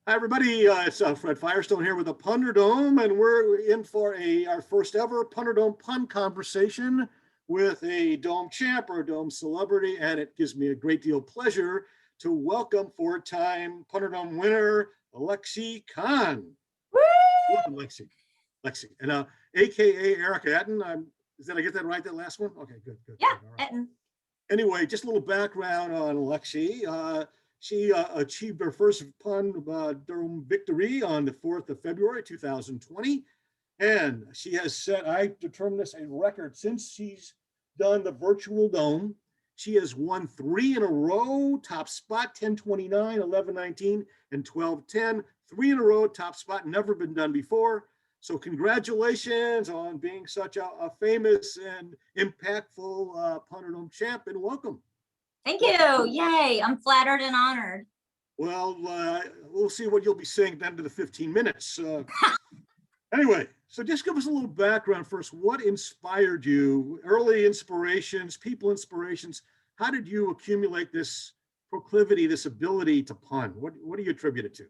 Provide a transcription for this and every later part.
Hi, everybody. It's Fred Firestone here with the Punderdome, and we're in for our first ever Punderdome pun conversation with a Dome champ or a Dome celebrity, and it gives me a great deal of pleasure to welcome four-time Punderdome winner, Lexi Kahn. Woo! Welcome, Lexi. And AKA Erika Ettin. Did I get that right, that last one? Okay, good. Yeah, All right. Ettin. Anyway, just a little background on Lexi. She achieved her first Punderdome victory on the 4th of February, 2020. And she has set, I determined this, a record since she's done the virtual dome. She has won 3 in a row, top spot, 1029, 1119, and 1210. 3 in a row, top spot, never been done before. So congratulations on being such a famous and impactful Punderdome champ, and welcome. Thank you. Yay. I'm flattered and honored. Well, we'll see what you'll be saying at the end of the 15 minutes. Anyway, so just give us a little background first. What inspired you? Early inspirations, people inspirations. How did you accumulate this proclivity, this ability to pun? What do you attribute it to?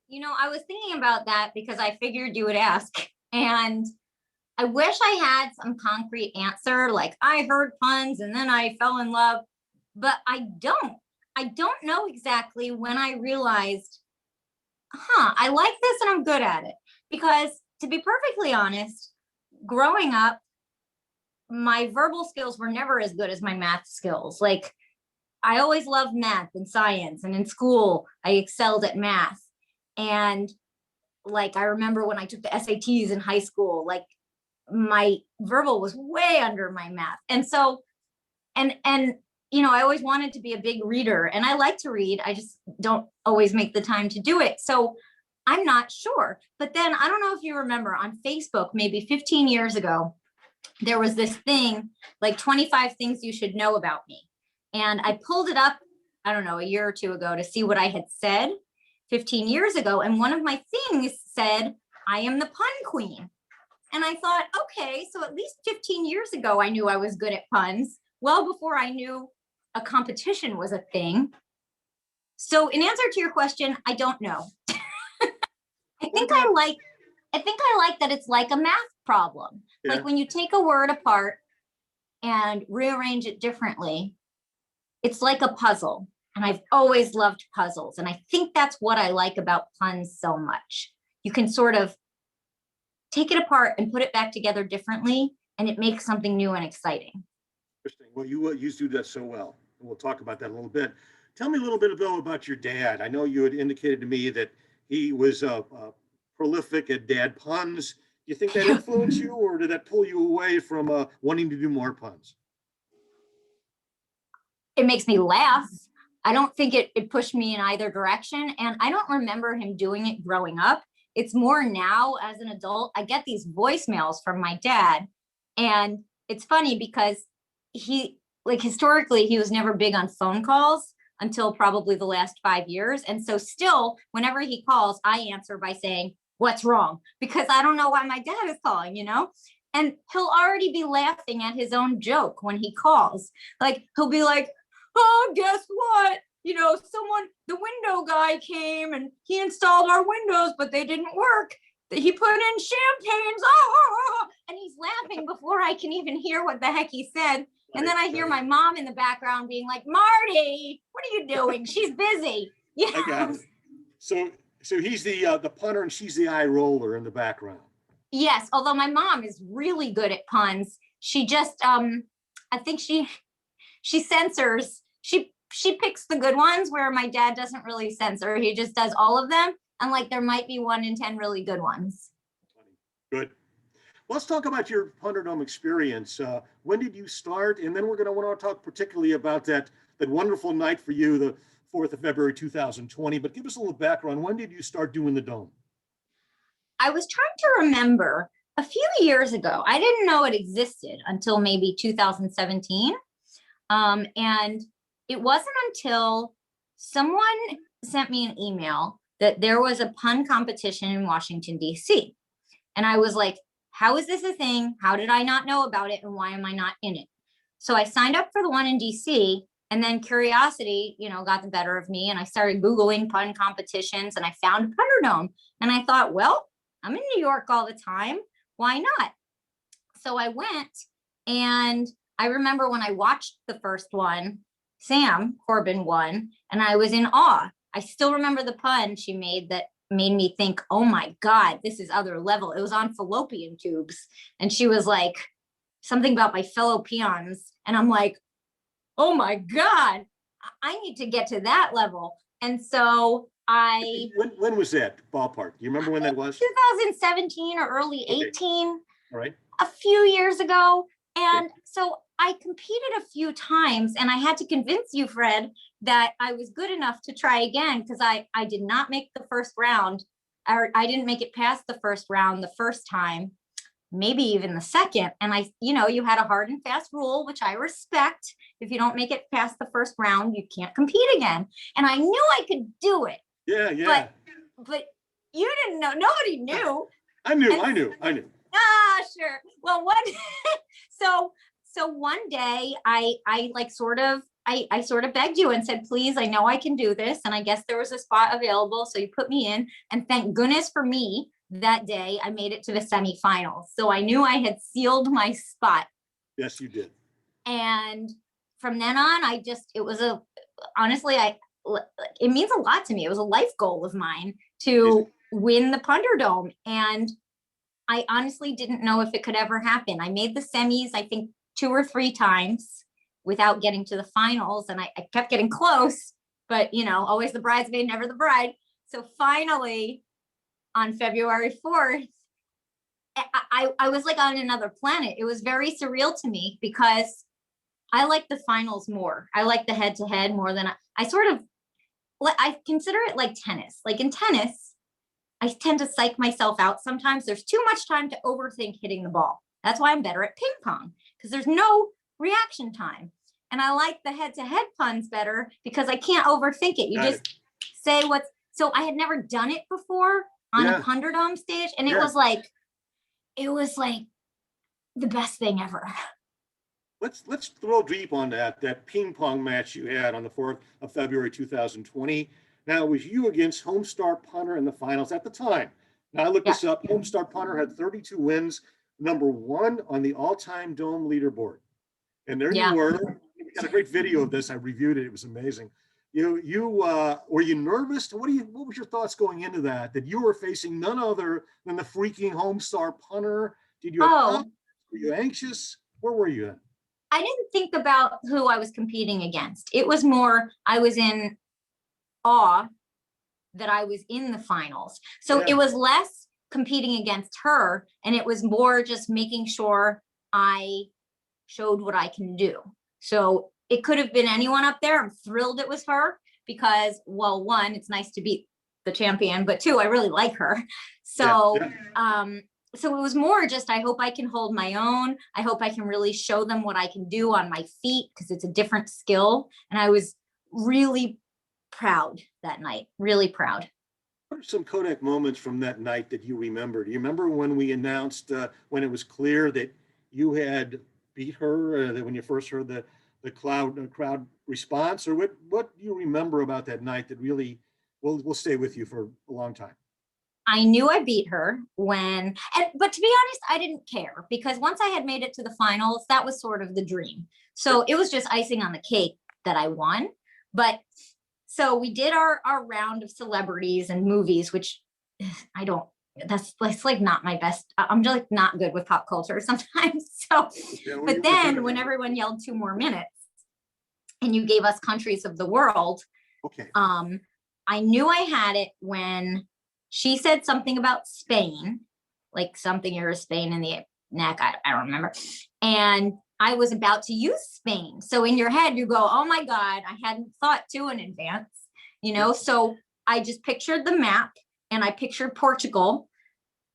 You know, I was thinking about that because I figured you would ask. And I wish I had some concrete answer, like I heard puns and then I fell in love. But I don't know exactly when I realized, I like this and I'm good at it. Because to be perfectly honest, growing up, my verbal skills were never as good as my math skills. Like I always loved math and science, and in school, I excelled at math. And like, I remember when I took the SATs in high school, like my verbal was way under my math. And so, and you know, I always wanted to be a big reader, and I like to read. I just don't always make the time to do it. So I'm not sure. But then I don't know if you remember on Facebook, maybe 15 years ago, there was this thing like 25 things you should know about me. And I pulled it up, I don't know, a year or two ago to see what I had said 15 years ago. And one of my things said, I am the pun queen. And I thought, okay, so at least 15 years ago, I knew I was good at puns, well before I knew a competition was a thing. So in answer to your question, I don't know. I think I like that it's like a math problem. Yeah. Like when you take a word apart and rearrange it differently, it's like a puzzle. And I've always loved puzzles. And I think that's what I like about puns so much. You can sort of take it apart and put it back together differently, and it makes something new and exciting. Interesting. Well, you do that so well. We'll talk about that a little bit. Tell me a little bit, though, about your dad. I know you had indicated to me that he was prolific at dad puns. Do you think that influenced you, or did that pull you away from wanting to do more puns? It makes me laugh. I don't think it pushed me in either direction. And I don't remember him doing it growing up. It's more now as an adult. I get these voicemails from my dad. And it's funny because historically, he was never big on phone calls until probably the last 5 years. And so still, whenever he calls, I answer by saying, what's wrong? Because I don't know why my dad is calling, you know? And he'll already be laughing at his own joke when he calls. Like, he'll be like, oh, guess what? You know, the window guy came and he installed our windows, but they didn't work. He put in champagnes, and he's laughing before I can even hear what the heck he said. And then I hear my mom in the background being like, Marty, what are you doing? She's busy. Yeah. I got it. So he's the punter and she's the eye roller in the background. Yes, although my mom is really good at puns. She just, I think she censors. She picks the good ones where my dad doesn't really censor. He just does all of them. And like there might be 1 in 10 really good ones. Good. Let's talk about your Punderdome experience. When did you start? And then we're going to want to talk particularly about that wonderful night for you, the 4th of February, 2020. But give us a little background. When did you start doing the Dome? I was trying to remember a few years ago. I didn't know it existed until maybe 2017. And it wasn't until someone sent me an email that there was a pun competition in Washington, D.C. And I was like, how is this a thing? How did I not know about it? And why am I not in it? So I signed up for the one in DC, And then curiosity, got the better of me, and I started Googling pun competitions, and I found Punderdome. And I thought, well, I'm in New York all the time. Why not? So I went, and I remember when I watched the first one, Sam Corbin won, and I was in awe. I still remember the pun she made that made me think, oh my God, this is other level. It was on fallopian tubes. And she was like, something about my fellow peons. And I'm like, oh my God, I need to get to that level. And so When was that ballpark? Do you remember when that was? 2017 or early Okay. 18, All right. a few years ago. And Okay. so I competed a few times, and I had to convince you, Fred, that I was good enough to try again, because I did not make the first round, or I didn't make it past the first round the first time, maybe even the second. And you had a hard and fast rule, which I respect. If you don't make it past the first round, you can't compete again. And I knew I could do it. Yeah. But you didn't know. Nobody knew. I knew. Sure. Well, so one day I sort of begged you and said, please, I know I can do this. And I guess there was a spot available. So you put me in, and thank goodness for me, that day I made it to the semifinals. So I knew I had sealed my spot. Yes, you did. And from then on, it means a lot to me. It was a life goal of mine to win the Punderdome. And I honestly didn't know if it could ever happen. I made the semis, I think 2 or 3 times without getting to the finals. And I kept getting close, but always the bridesmaid, never the bride. So finally on February 4th, I was like on another planet. It was very surreal to me, because I like the finals more. I like the head-to-head more than I consider it like tennis. Like in tennis, I tend to psych myself out sometimes. There's too much time to overthink hitting the ball. That's why I'm better at ping pong, because there's no reaction time. And I like the head-to-head puns better because I can't overthink it. You just say what's, so I had never done it before on a Punderdome stage. And it was like the best thing ever. Let's throw deep on that ping pong match you had on the 4th of February 2020. Now, it was you against Homestar Punter in the finals at the time. Now, I looked this up. Homestar Punter had 32 wins, #1 on the all-time Dome leaderboard. And there you were. We got a great video of this. I reviewed it. It was amazing. Were you nervous? What was your thoughts going into that you were facing none other than the freaking Homestar Punter? Did you were you anxious? Where were you at? I didn't think about who I was competing against. It was more, I was in awe that I was in the finals. So it was less competing against her, and it was more just making sure I showed what I can do. So it could have been anyone up there. I'm thrilled it was her, because, well, 1, it's nice to beat the champion, but 2, I really like her. So so it was more just, I hope I can hold my own. I hope I can really show them what I can do on my feet, because it's a different skill. And I was really proud that night, really proud. What are some Kodak moments from that night that you remember? Do you remember when we announced, when it was clear that you had beat her, that when you first heard the crowd response? Or what do you remember about that night that really will stay with you for a long time? I knew I beat her but to be honest, I didn't care, because once I had made it to the finals, that was sort of the dream. So it was just icing on the cake that I won. But so we did our round of celebrities and movies, which that's like not my best. I'm just like not good with pop culture sometimes. So, but then when everyone yelled 2 more minutes and you gave us countries of the world, I knew I had it when she said something about Spain, like something you're a Spain in the neck. I don't remember. And I was about to use Spain. So in your head, you go, oh my God, I hadn't thought 2 in advance, So I just pictured the map, and I pictured Portugal.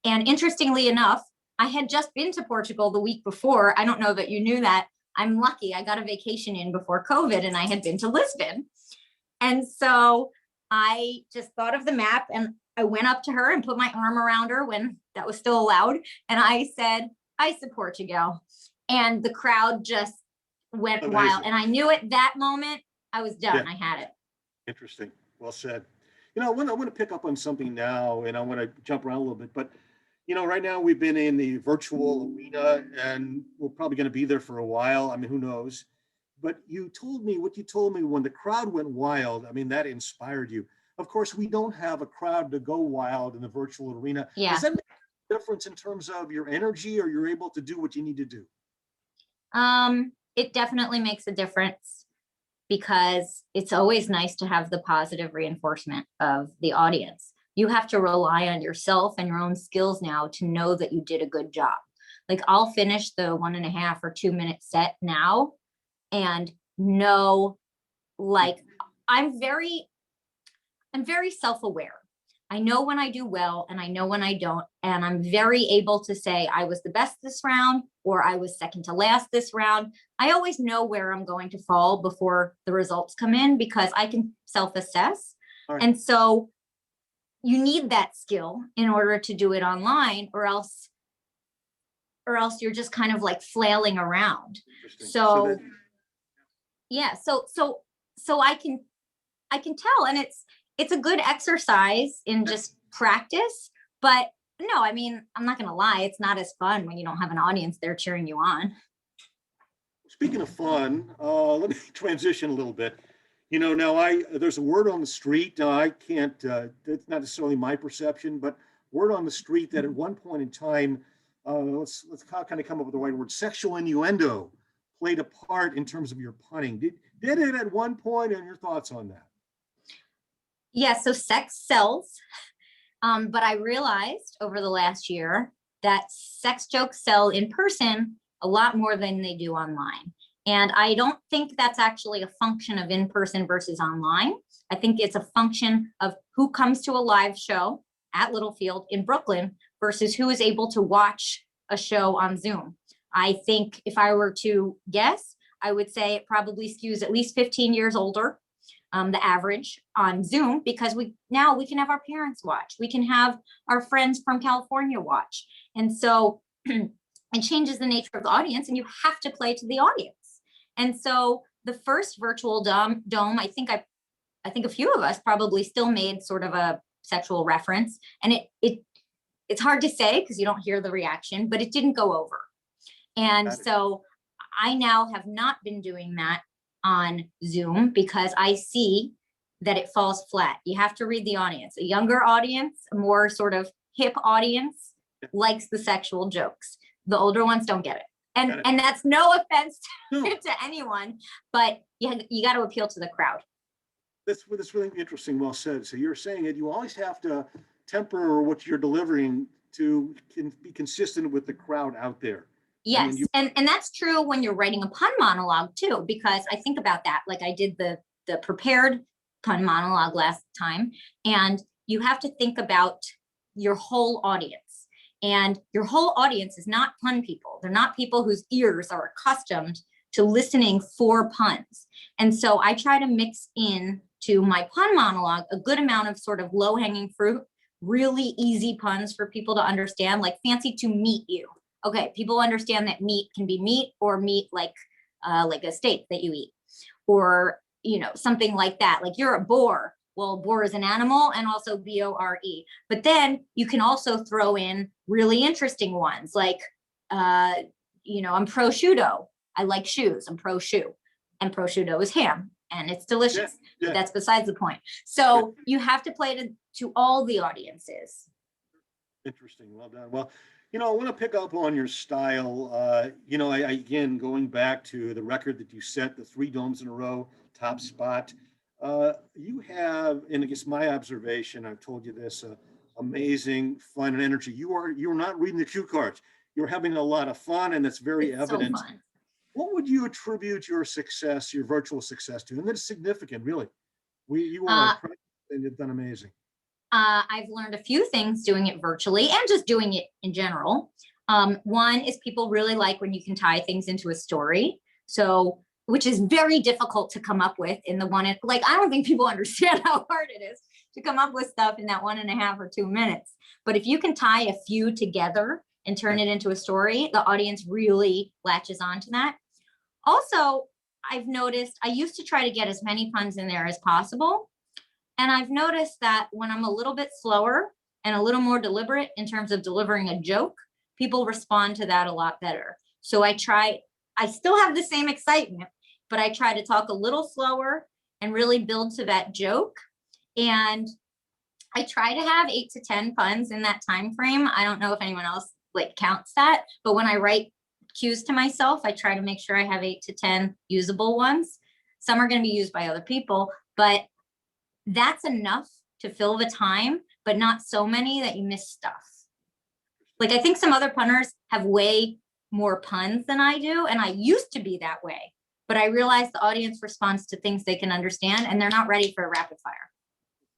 And interestingly enough, I had just been to Portugal the week before. I don't know that you knew that. I'm lucky. I got a vacation in before COVID, and I had been to Lisbon. And so I just thought of the map, and I went up to her and put my arm around her when that was still allowed. And I said, I support Portugal. And the crowd just went wild. Amazing. And I knew at that moment I was done. Yeah. I had it. Interesting. Well said. I want to pick up on something now, and I want to jump around a little bit. But right now we've been in the virtual arena, and we're probably going to be there for a while. I mean, who knows? But what you told me when the crowd went wild. I mean, that inspired you. Of course, we don't have a crowd to go wild in the virtual arena. Yeah. Does that make a difference in terms of your energy, or you're able to do what you need to do? It definitely makes a difference, because it's always nice to have the positive reinforcement of the audience. You have to rely on yourself and your own skills now to know that you did a good job. Like, I'll finish the 1.5 or 2 minute set now and know, like, I'm very self-aware. I know when I do well and I know when I don't. And I'm very able to say I was the best this round, or I was second to last this round. I always know where I'm going to fall before the results come in, because I can self-assess. Right. And so you need that skill in order to do it online, or else you're just kind of like flailing around. So yeah, so I can tell, and it's a good exercise in just practice. But no, I mean, I'm not going to lie, it's not as fun when you don't have an audience there cheering you on. Speaking of fun, let me transition a little bit. Now there's a word on the street. I can't, it's not necessarily my perception, but word on the street that at one point in time, let's kind of come up with the right word, sexual innuendo played a part in terms of your punning. Did it at one point, and your thoughts on that? Yeah, so sex sells. But I realized over the last year that sex jokes sell in person a lot more than they do online. And I don't think that's actually a function of in-person versus online. I think it's a function of who comes to a live show at Littlefield in Brooklyn versus who is able to watch a show on Zoom. I think if I were to guess, I would say it probably skews at least 15 years older, the average on Zoom, because we can have our parents watch, we can have our friends from California watch. And so it changes the nature of the audience, and you have to play to the audience. And so the first virtual dome, I think a few of us probably still made sort of a sexual reference, and it's hard to say because you don't hear the reaction, but it didn't go over. And so I now have not been doing that on Zoom, because I see that it falls flat. You have to read the audience. A younger audience, a more sort of hip audience, likes the sexual jokes. The older ones don't get it. And that's no offense to anyone, but you got to appeal to the crowd. That's really interesting. Well said. So you're saying that you always have to temper what you're delivering to be consistent with the crowd out there. Yes, I mean, and that's true when you're writing a pun monologue too, because I think about that. Like, I did the prepared pun monologue last time, and you have to think about your whole audience. And your whole audience is not pun people. They're not people whose ears are accustomed to listening for puns. And so I try to mix in to my pun monologue a good amount of sort of low-hanging fruit, really easy puns for people to understand, like fancy to meet you. Okay, people understand that meat can be meat, or meat like a steak that you eat, or something like that. Like, you're a boar. Well, boar is an animal, and also B-O-R-E. But then you can also throw in really interesting ones, like I'm prosciutto. I like shoes. I'm pro shoe, and prosciutto is ham, and it's delicious. Yeah. But that's besides the point. So you have to play to all the audiences. Interesting. Well done. Well, I want to pick up on your style. Again, going back to the record that you set, the 3 domes in a row, top spot. You have, and I guess my observation, I've told you this, amazing fun and energy. You're not reading the cue cards. You're having a lot of fun, and that's very evident. So fun. What would you attribute your success, your virtual success to? And that's significant, really. You are and you've done amazing. I've learned a few things doing it virtually and just doing it in general. One is people really like when you can tie things into a story. So, which is very difficult to come up with in the I don't think people understand how hard it is to come up with stuff in that 1.5 or 2 minutes. But if you can tie a few together and turn it into a story, the audience really latches onto that. Also, I've noticed I used to try to get as many puns in there as possible. And I've noticed that when I'm a little bit slower and a little more deliberate in terms of delivering a joke, people respond to that a lot better. So I still have the same excitement, but I try to talk a little slower and really build to that joke. And I try to have 8 to 10 puns in that time frame. I don't know if anyone else like counts that, but when I write cues to myself, I try to make sure I have 8 to 10 usable ones. Some are going to be used by other people, but that's enough to fill the time, but not so many that you miss stuff. Like, I think some other punters have way more puns than I do, and I used to be that way, but I realized the audience responds to things they can understand, and they're not ready for a rapid fire.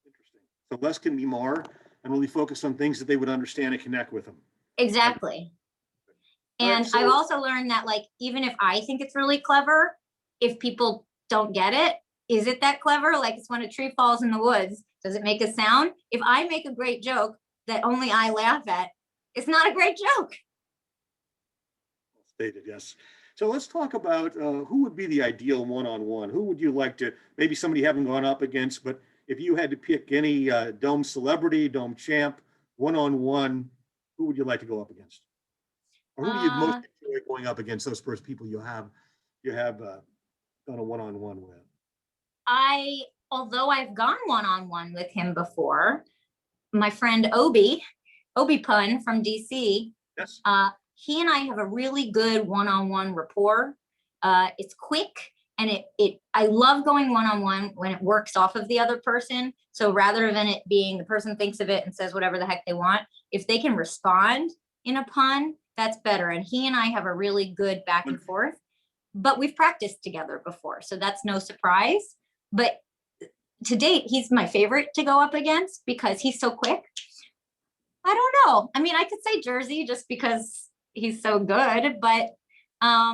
Interesting. So less can be more, and really focus on things that they would understand and connect with them. Exactly. And Right, so I've also learned that, like, even if I think it's really clever, if people don't get it, is it that clever? Like, it's when a tree falls in the woods, does it make a sound? If I make a great joke that only I laugh at, it's not a great joke. stated, yes. So let's talk about who would be the ideal one-on-one. Who would you like to, maybe somebody you haven't gone up against, but if you had to pick any Dome celebrity, Dome champ, one-on-one, who would you like to go up against? Or who do you most enjoy going up against, those first people you have done a one-on-one with? Although I've gone one-on-one with him before, my friend Obi Pun from DC, Yes. he and I have a really good one-on-one rapport. It's quick, and I love going one-on-one when it works off of the other person. So rather than it being the person thinks of it and says whatever the heck they want, if they can respond in a pun, that's better. And he and I have a really good back and forth, but we've practiced together before, so that's no surprise. But to date, he's my favorite to go up against because he's so quick. I don't know. I mean, I could say Jersey just because he's so good, but I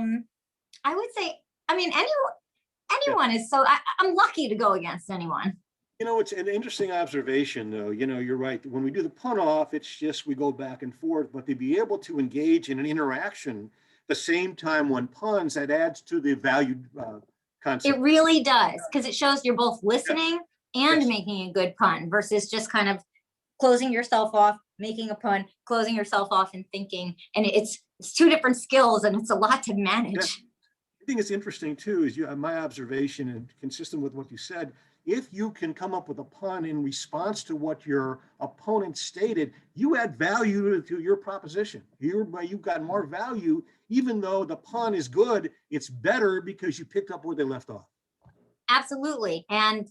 would say, I mean, anyone is so, I'm lucky to go against anyone. You know, it's an interesting observation, though. You know, you're right. When we do the pun off, it's just we go back and forth, but to be able to engage in an interaction the same time when puns, that adds to the value concept. It really does, because it shows you're both listening and Yes. making a good pun versus just kind of closing yourself off, making a pun, closing yourself off and thinking. And it's two different skills, and it's a lot to manage. Yeah. I think it's interesting too, is my observation, and consistent with what you said, if you can come up with a pun in response to what your opponent stated, you add value to your proposition. You've got more value, even though the pun is good, it's better because you picked up where they left off. Absolutely. And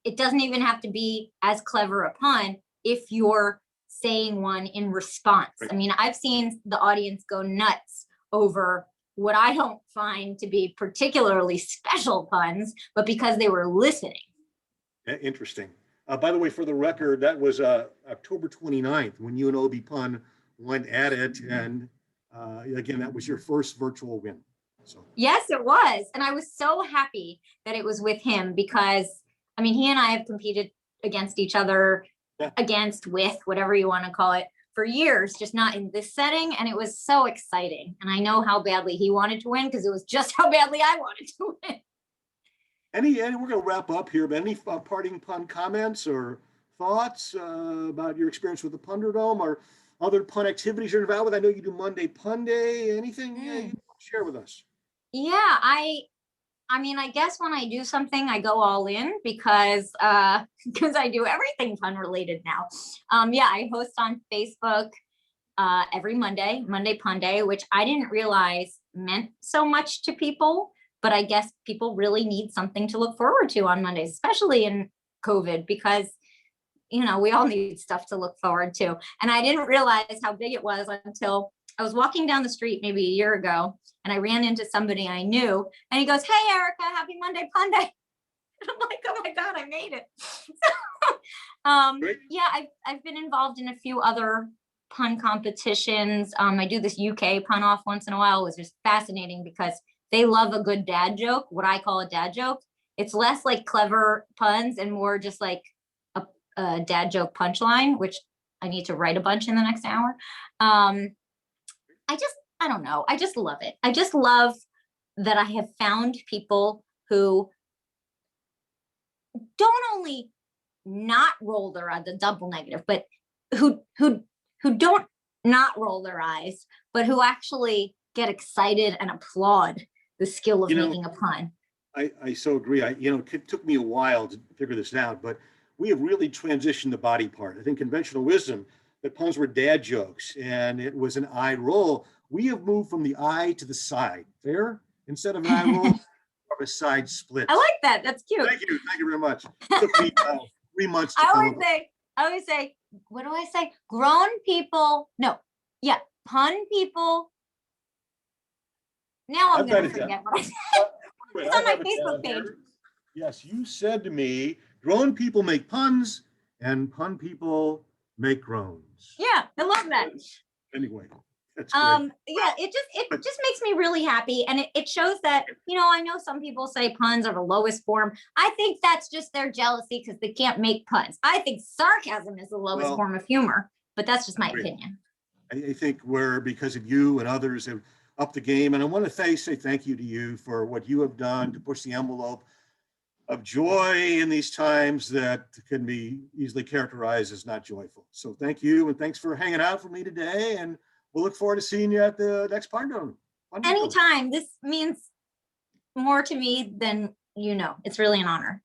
it doesn't even have to be as clever a pun if you're saying one in response. Right. I mean, I've seen the audience go nuts over what I don't find to be particularly special puns, but because they were listening. Interesting. By the way, for the record, that was October 29th when you and Obi Pun went at it. And again, that was your first virtual win. So Yes, it was. And I was so happy that it was with him because, I mean, he and I have competed against each other, with, whatever you want to call it, for years, just not in this setting. And it was so exciting. And I know how badly he wanted to win because it was just how badly I wanted to win. we're going to wrap up here, but any parting pun comments or thoughts about your experience with the Punderdome or other pun activities you're involved with? I know you do Monday Pun Day. Anything you want to share with us? Yeah, I mean, I guess when I do something, I go all in because I do everything pun related now. I host on Facebook every Monday Pun Day, which I didn't realize meant so much to people. But I guess people really need something to look forward to on Mondays, especially in COVID, because, you know, we all need stuff to look forward to. And I didn't realize how big it was until I was walking down the street maybe a year ago, and I ran into somebody I knew, and he goes, "Hey, Erika, happy Monday Pun Day." And I'm like, "Oh my God, I made it." I've been involved in a few other pun competitions. I do this UK pun off once in a while. It was just fascinating because they love a good dad joke, what I call a dad joke. It's less like clever puns and more just like a dad joke punchline, which I need to write a bunch in the next hour. I don't know. I just love it. I just love that I have found people who don't only not roll their eyes, the double negative, but who don't not roll their eyes, but who actually get excited and applaud the skill of making a pun. I so agree. It took me a while to figure this out, but we have really transitioned the body part. I think conventional wisdom that puns were dad jokes and it was an eye roll. We have moved from the eye to the side. Fair? Instead of an eye roll, of a side split. I like that. That's cute. Thank you very much. It took me 3 months to I always say, what do I say? Grown people, pun people. Now I'm going to forget what I said. It's on my Facebook page. Yes, you said to me, grown people make puns and pun people make groans. Yeah, I love that. Anyway, that's great. Yeah, it just makes me really happy. And it shows that, I know some people say puns are the lowest form. I think that's just their jealousy because they can't make puns. I think sarcasm is the lowest form of humor, but that's just my opinion. I think because of you and others have upped the game. And I want to say thank you to you for what you have done to push the envelope of joy in these times that can be easily characterized as not joyful. So thank you. And thanks for hanging out with me today. And we'll look forward to seeing you at the next Punderdome. Anytime. This means more to me than you know. It's really an honor.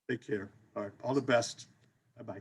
Take care. All right. All the best. Bye-bye.